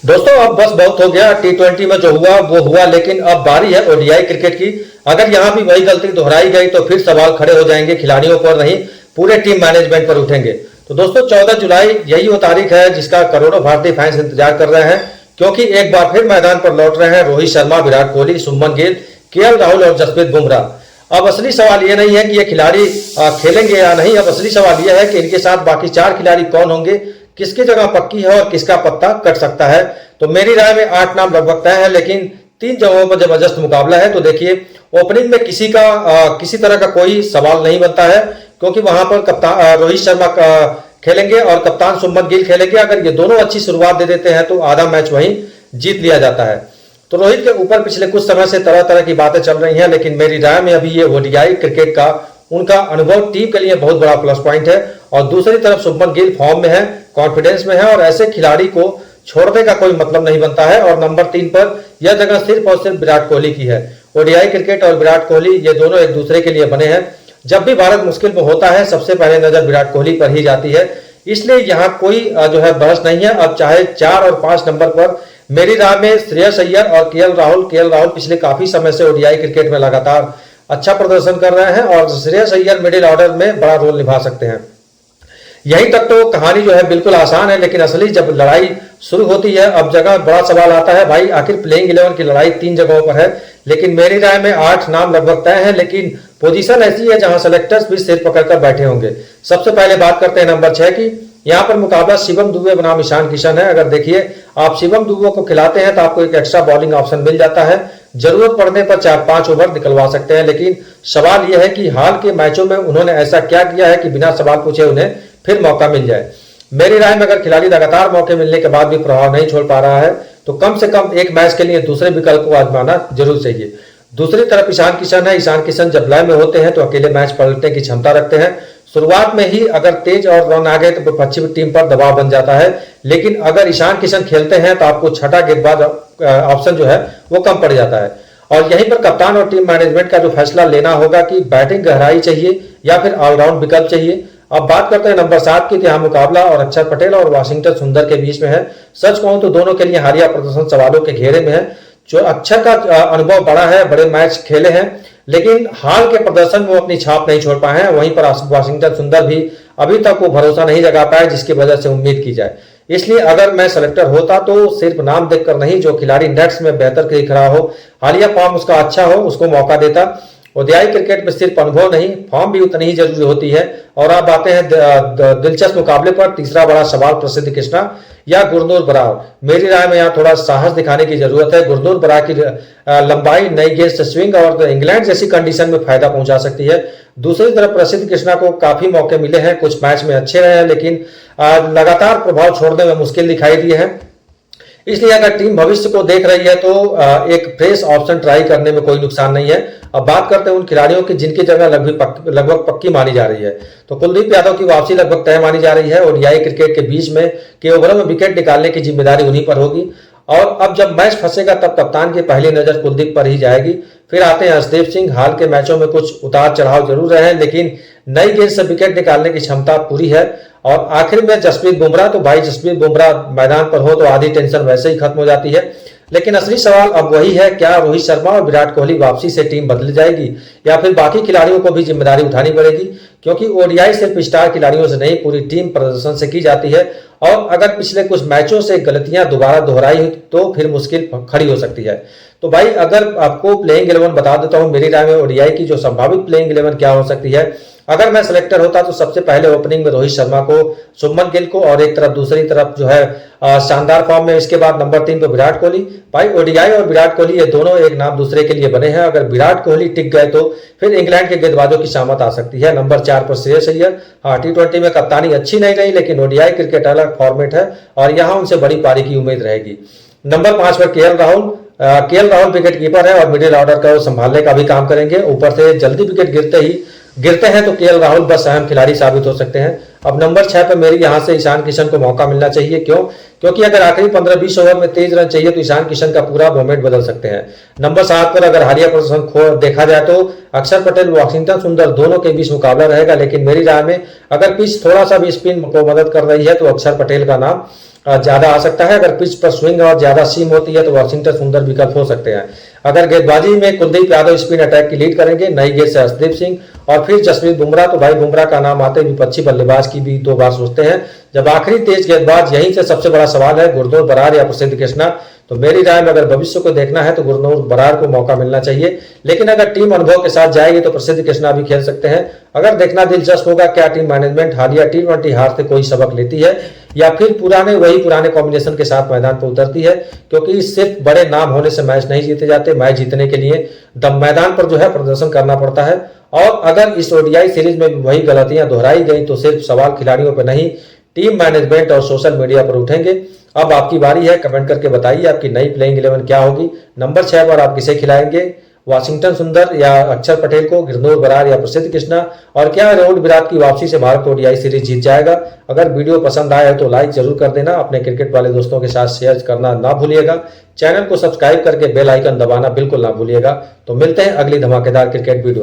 दोस्तों अब बस बहुत हो गया। टी20 में जो हुआ वो हुआ, लेकिन अब बारी है ओडीआई क्रिकेट की। अगर यहां भी वही गलती दोहराई गई तो फिर सवाल खड़े हो जाएंगे, खिलाड़ियों पर नहीं पूरे टीम मैनेजमेंट पर उठेंगे। तो दोस्तों 14 जुलाई यही वो तारीख है जिसका करोड़ों भारतीय फैंस इंतजार कर रहे हैं, क्योंकि एक बार फिर मैदान पर लौट रहे हैं रोहित शर्मा, विराट कोहली, शुभमन गिल, केएल राहुल और जसप्रीत बुमराह। अब असली सवाल ये नहीं है कि ये खिलाड़ी खेलेंगे या नहीं, अब असली सवाल यह है कि इनके साथ बाकी 4 खिलाड़ी कौन होंगे, किसकी जगह पक्की है और किसका पत्ता कट सकता है। तो मेरी राय में 8 नाम लगभग तय है, लेकिन 3 जगहों पर जबरदस्त मुकाबला है। तो देखिए, ओपनिंग में किसी तरह का कोई सवाल नहीं बनता है, क्योंकि वहां पर कप्तान रोहित शर्मा खेलेंगे और कप्तान शुभमन गिल खेलेंगे। अगर ये दोनों अच्छी शुरुआत दे देते हैं तो आधा मैच वहीं जीत लिया जाता है। तो रोहित के ऊपर पिछले कुछ समय से तरह तरह की बातें चल रही हैं, लेकिन मेरी राय में अभी ये ओडीआई क्रिकेट का उनका अनुभव टीम के लिए बहुत बड़ा प्लस पॉइंट है। और दूसरी तरफ शुभमन गिल फॉर्म में है, कॉन्फिडेंस में है, और ऐसे खिलाड़ी को छोड़ने का कोई मतलब नहीं बनता है। और नंबर 3 पर यह जगह सिर्फ और सिर्फ विराट कोहली की है। ओडीआई क्रिकेट और विराट कोहली ये दोनों एक दूसरे के लिए बने हैं। जब भी भारत मुश्किल में होता है सबसे पहले नजर विराट कोहली पर ही जाती है, इसलिए यहाँ कोई जो है बहस नहीं है। अब चाहे 4 और 5 नंबर पर मेरी राय में श्रेयस अय्यर और केएल राहुल पिछले काफी समय से ओडीआई क्रिकेट में लगातार अच्छा प्रदर्शन कर रहे हैं और श्रेयस अय्यर मिडिल ऑर्डर में बड़ा रोल निभा सकते हैं। यहीं तक तो कहानी जो है बिल्कुल आसान है, लेकिन असली जब लड़ाई शुरू होती है अब जगह बड़ा सवाल आता है, भाई आखिर प्लेइंग 11 की लड़ाई 3 जगहों पर है। लेकिन मेरी राय में 8 नाम लगभग तय है, लेकिन पोजीशन ऐसी है जहां सेलेक्टर्स भी सिर पकड़कर बैठे होंगे। सबसे पहले बात करते हैं नंबर 6 की। यहाँ पर मुकाबला शिवम दुबे बनाम ईशान किशन है। अगर देखिए, आप शिवम दुबे को खिलाते हैं तो आपको एक एक्स्ट्रा बॉलिंग ऑप्शन मिल जाता है, जरूरत पड़ने पर 4-5 ओवर निकलवा सकते हैं। लेकिन सवाल यह है कि हाल के मैचों में उन्होंने ऐसा क्या किया है कि बिना सवाल पूछे उन्हें फिर मौका मिल जाए। मेरी राय में अगर खिलाड़ी लगातार मौके मिलने के बाद भी प्रभाव नहीं छोड़ पा रहा है तो कम से कम एक मैच के लिए दूसरे विकल्प को आजमाना जरूर चाहिए। दूसरी तरफ ईशान किशन है। ईशान किशन जब लय में होते हैं तो अकेले मैच पलटने की क्षमता रखते हैं। शुरुआत में ही अगर तेज और रन आ गए तो पश्चिमी टीम पर दबाव बन जाता है, लेकिन अगर ईशान किशन खेलते हैं तो आपको छठा गेंदबाज ऑप्शन जो है वो कम पड़ जाता है। और यहीं पर कप्तान और टीम मैनेजमेंट का जो फैसला लेना होगा कि बैटिंग गहराई चाहिए या फिर ऑलराउंड विकल्प चाहिए। अब बात करते हैं नंबर 7 की। यहाँ मुकाबला और अक्षर पटेल और वाशिंगटन सुंदर के बीच में है। सच कहूं तो दोनों के लिए हालिया प्रदर्शन सवालों के घेरे में है। जो अक्षर का अनुभव बड़ा है, बड़े मैच खेले हैं, लेकिन हाल के प्रदर्शन में वो अपनी छाप नहीं छोड़ पाए हैं। वहीं पर वाशिंगटन सुंदर भी अभी तक वो भरोसा नहीं जगा पाए जिसकी वजह से उम्मीद की जाए। इसलिए अगर मैं सेलेक्टर होता तो सिर्फ नाम देखकर नहीं, जो खिलाड़ी नेट्स में बेहतर खड़ा हो, हालिया फॉर्म उसका अच्छा हो, उसको मौका देता। ओडीआई क्रिकेट में सिर्फ अनुभव नहीं, फॉर्म भी उतनी ही जरूरी होती है। और आप आते हैं दिलचस्प मुकाबले पर। तीसरा बड़ा सवाल प्रसिद्ध कृष्णा या गुरनूर बरार। मेरी राय में यहाँ थोड़ा साहस दिखाने की जरूरत है। गुरनूर बरार की लंबाई नई गेंद से स्विंग और इंग्लैंड जैसी कंडीशन में फायदा पहुंचा सकती है। दूसरी तरफ प्रसिद्ध कृष्णा को काफी मौके मिले हैं, कुछ मैच में अच्छे रहे हैं, लेकिन लगातार प्रभाव छोड़ने में मुश्किल दिखाई दिए हैं। इसलिए अगर टीम भविष्य को देख रही है तो एक फ्रेश ऑप्शन ट्राई करने में कोई नुकसान नहीं है। अब बात करते हैं उन खिलाड़ियों की जिनकी जगह लगभग पक्की मानी जा रही है। तो कुलदीप यादव की वापसी लगभग तय मानी जा रही है। ओडीआई क्रिकेट के बीच में के ओवरों में विकेट निकालने की जिम्मेदारी उन्हीं पर होगी। और अब जब मैच फंसेगा तब कप्तान की पहली नजर कुलदीप पर ही जाएगी। फिर आते हैं हरदीप सिंह। हाल के मैचों में कुछ उतार चढ़ाव जरूर रहे हैं, लेकिन नई गेंद से विकेट निकालने की क्षमता पूरी है। और आखिर में जसप्रीत बुमराह। तो भाई जसप्रीत बुमराह मैदान पर हो तो आधी टेंशन वैसे ही खत्म हो जाती है। लेकिन असली सवाल अब वही है, क्या रोहित शर्मा और विराट कोहली वापसी से टीम बदल जाएगी या फिर बाकी खिलाड़ियों को भी जिम्मेदारी उठानी पड़ेगी? क्योंकि ओडीआई सिर्फ स्टार खिलाड़ियों से नहीं, पूरी टीम प्रदर्शन से की जाती है। और अगर पिछले कुछ मैचों से गलतियां दोबारा दोहराई तो फिर मुश्किल खड़ी हो सकती है। तो भाई अगर आपको प्लेइंग 11 बता देता हूं, मेरी राय में ओडीआई की जो संभावित प्लेइंग 11 क्या हो सकती है। अगर मैं सिलेक्टर होता तो सबसे पहले ओपनिंग में रोहित शर्मा को, शुभमन गिल को, और एक तरफ दूसरी तरफ जो है शानदार फॉर्म में इसके बाद नंबर 3 पे विराट कोहली। भाई ओडीआई और विराट कोहली ये दोनों एक नाम दूसरे के लिए बने हैं। अगर विराट कोहली टिक गए तो फिर इंग्लैंड के गेंदबाजों की शामत आ सकती है। नंबर 4 पर श्रेयस अय्यर। हाँ, टी20 में कप्तानी अच्छी नहीं रही, लेकिन ओडीआई क्रिकेट अलग फॉर्मेट है और यहाँ उनसे बड़ी पारी की उम्मीद रहेगी। नंबर 5 पर केएल राहुल विकेट कीपर है और मिडिल ऑर्डर का संभालने का भी काम करेंगे। ऊपर से जल्दी विकेट गिरते हैं तो केएल राहुल बस अहम खिलाड़ी साबित हो सकते हैं। अब नंबर 6 पर मेरी यहां से ईशान किशन को मौका मिलना चाहिए। क्यों? क्योंकि अगर आखिरी 15-20 ओवर में तेज रन चाहिए तो ईशान किशन का पूरा मोमेंट बदल सकते हैं। नंबर 7 पर अगर हालिया प्रदर्शन देखा जाए तो अक्षर पटेल, वाशिंगटन सुंदर दोनों के बीच मुकाबला रहेगा। लेकिन मेरी राय में अगर पिच थोड़ा सा भी स्पिन को मदद कर रही है तो अक्षर पटेल का नाम ज्यादा आ सकता है। अगर पिच पर स्विंग और ज्यादा सीम होती है तो वाशिंगटन सुंदर विकल्प हो सकते हैं। अगर गेंदबाजी में कुलदीप यादव स्पिन अटैक की लीड करेंगे, नई गेंद से हर्षदीप सिंह और फिर जसप्रीत बुमराह, तो भाई बुमराह का नाम आते ही विपक्षी बल्लेबाज की भी दो बार सोचते हैं। जब आखिरी तेज गेंदबाज, यहीं से सबसे बड़ा सवाल है, गुरनूर बरार या प्रसिद्ध कृष्णा। तो मेरी राय में अगर भविष्य को देखना है तो गुरनूर बरार को मौका मिलना चाहिए, लेकिन अगर टीम अनुभव के साथ जाएगी तो प्रसिद्ध कृष्णा भी खेल सकते हैं। अगर देखना दिलचस्प होगा क्या टीम मैनेजमेंट हालिया T20 हार से कोई सबक लेती है या फिर पुराने कॉम्बिनेशन के साथ मैदान पर उतरती है, क्योंकि सिर्फ बड़े नाम होने से मैच नहीं जीते जाते। मैच जीतने के लिए दम मैदान पर जो है प्रदर्शन करना पड़ता है। और अगर इस ओडीआई सीरीज में वही गलतियां दोहराई गई तो सिर्फ सवाल खिलाड़ियों पर नहीं, टीम मैनेजमेंट और सोशल मीडिया पर उठेंगे। अब आपकी बारी है, कमेंट करके बताइए आपकी नई प्लेइंग 11 क्या होगी। नंबर 6 पर आप किसे खिलाएंगे, वाशिंगटन सुंदर या अक्षर पटेल को, गुरनूर बरार या प्रसिद्ध कृष्णा, और क्या रोहित विराट की वापसी से भारत ओडीआई सीरीज जीत जाएगा। अगर वीडियो पसंद आया है तो लाइक जरूर कर देना, अपने क्रिकेट वाले दोस्तों के साथ शेयर करना ना भूलिएगा, चैनल को सब्सक्राइब करके बेल आइकन दबाना बिल्कुल ना भूलिएगा। तो मिलते हैं अगली धमाकेदार क्रिकेट वीडियो।